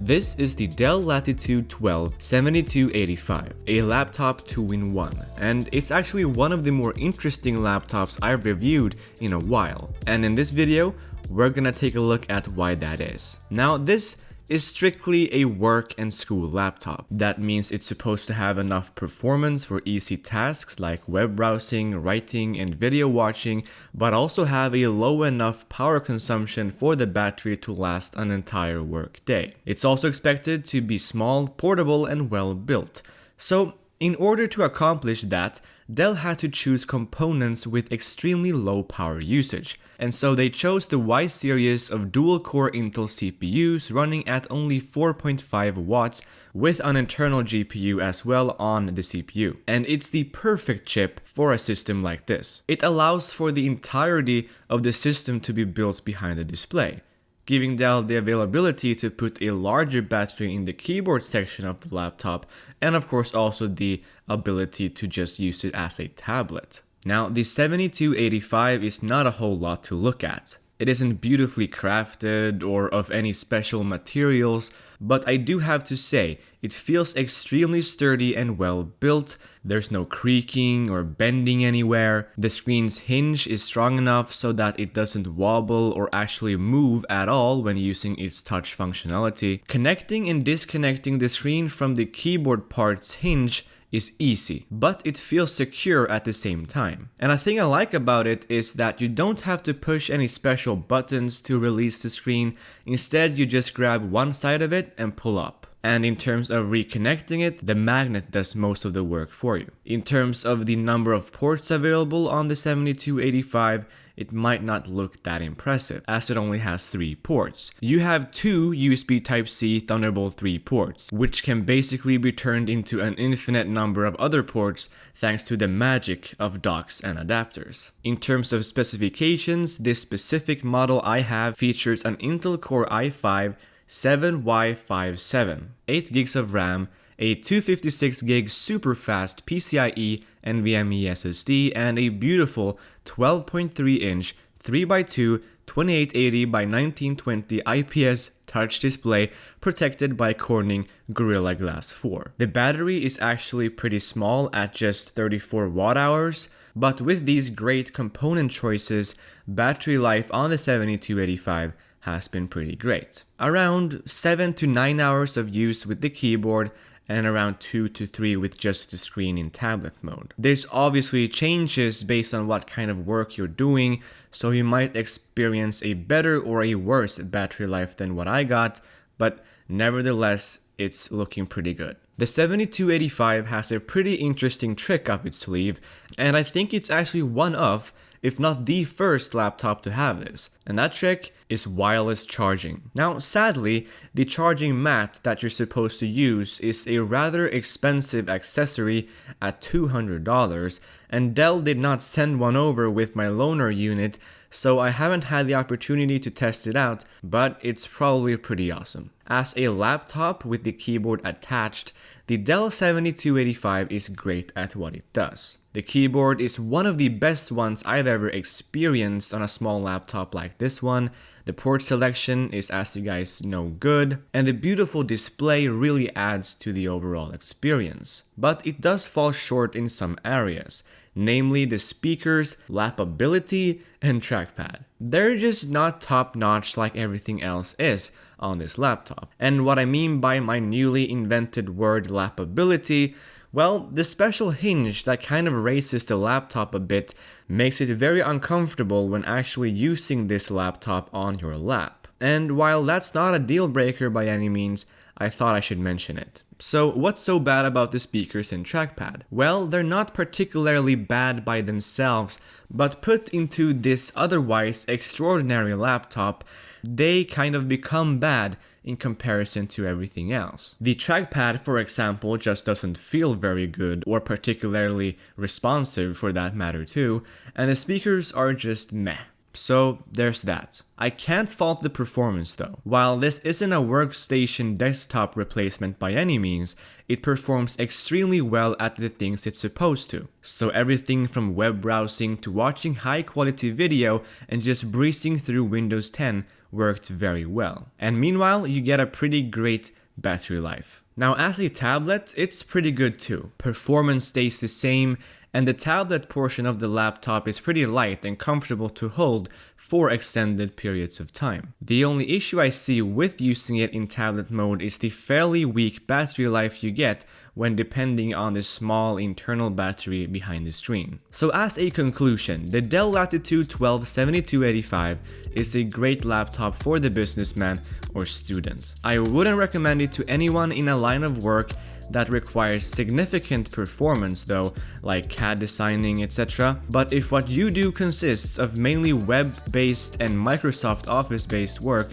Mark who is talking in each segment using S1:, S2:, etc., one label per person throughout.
S1: This is the Dell Latitude 12 7285, a laptop 2-in-1, and it's actually one of the more interesting laptops I've reviewed in a while. And in this video, we're gonna take a look at why that is. Now, this is strictly a work and school laptop. That means it's supposed to have enough performance for easy tasks like web browsing, writing, and video watching, but also have a low enough power consumption for the battery to last an entire work day. It's also expected to be small, portable, and well built. So, in order to accomplish that, Dell had to choose components with extremely low power usage, and so they chose the Y series of dual-core Intel CPUs running at only 4.5 watts with an internal GPU as well on the CPU. And it's the perfect chip for a system like this. It allows for the entirety of the system to be built behind the display, giving Dell the availability to put a larger battery in the keyboard section of the laptop, and of course also the ability to just use it as a tablet. Now, the 7285 is not a whole lot to look at. It isn't beautifully crafted or of any special materials, but I do have to say, it feels extremely sturdy and well built. There's no creaking or bending anywhere. The screen's hinge is strong enough so that it doesn't wobble or actually move at all when using its touch functionality. Connecting and disconnecting the screen from the keyboard part's hinge is easy, but it feels secure at the same time. And a thing I like about it is that you don't have to push any special buttons to release the screen. Instead, you just grab one side of it and pull up. And in terms of reconnecting it, the magnet does most of the work for you. In terms of the number of ports available on the 7285, it might not look that impressive, as it only has 3 ports. You have 2 USB Type-C Thunderbolt 3 ports, which can basically be turned into an infinite number of other ports thanks to the magic of docks and adapters. In terms of specifications, this specific model I have features an Intel Core i5 7Y57, 8 gigs of RAM, a 256 gig super fast PCIe NVMe SSD, and a beautiful 12.3 inch 3x2 2880 by 1920 IPS touch display protected by Corning Gorilla Glass 4. The battery is actually pretty small at just 34 watt hours, but with these great component choices, battery life on the 7285 has been pretty great. Around 7 to 9 hours of use with the keyboard and around 2 to 3 with just the screen in tablet mode. There's obviously changes based on what kind of work you're doing, so you might experience a better or a worse battery life than what I got, but nevertheless, it's looking pretty good. The 7285 has a pretty interesting trick up its sleeve, and I think it's actually one of, if not the first laptop to have this, and that trick is wireless charging. Now, sadly, the charging mat that you're supposed to use is a rather expensive accessory at $200, and Dell did not send one over with my loaner unit, so I haven't had the opportunity to test it out, but it's probably pretty awesome. As a laptop with the keyboard attached, the Dell 7285 is great at what it does. The keyboard is one of the best ones I've ever experienced on a small laptop like this one. The port selection is, as you guys know, good, and the beautiful display really adds to the overall experience. But it does fall short in some areas, namely the speakers, lappability, and trackpad. They're just not top-notch like everything else is on this laptop. And what I mean by my newly invented word lappability, well, the special hinge that kind of raises the laptop a bit makes it very uncomfortable when actually using this laptop on your lap. And while that's not a deal breaker by any means, I thought I should mention it. So what's so bad about the speakers and trackpad? Well, they're not particularly bad by themselves, but put into this otherwise extraordinary laptop, they kind of become bad in comparison to everything else. The trackpad, for example, just doesn't feel very good or particularly responsive for that matter too, and the speakers are just meh. So there's that. I can't fault the performance though. While this isn't a workstation desktop replacement by any means, it performs extremely well at the things it's supposed to. So everything from web browsing to watching high quality video and just breezing through Windows 10 worked very well. And meanwhile, you get a pretty great battery life. Now as a tablet, it's pretty good too. Performance stays the same, and the tablet portion of the laptop is pretty light and comfortable to hold for extended periods of time. The only issue I see with using it in tablet mode is the fairly weak battery life you get when depending on the small internal battery behind the screen. So as a conclusion, the Dell Latitude 127285 is a great laptop for the businessman or student. I wouldn't recommend it to anyone in a line of work that requires significant performance though, like CAD designing, etc. But if what you do consists of mainly web-based and Microsoft Office-based work,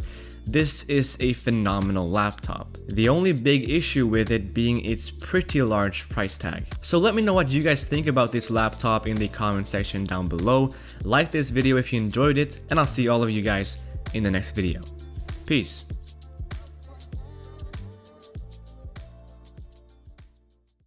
S1: this is a phenomenal laptop. The only big issue with it being its pretty large price tag. So let me know what you guys think about this laptop in the comment section down below. Like this video if you enjoyed it, and I'll see all of you guys in the next video. Peace.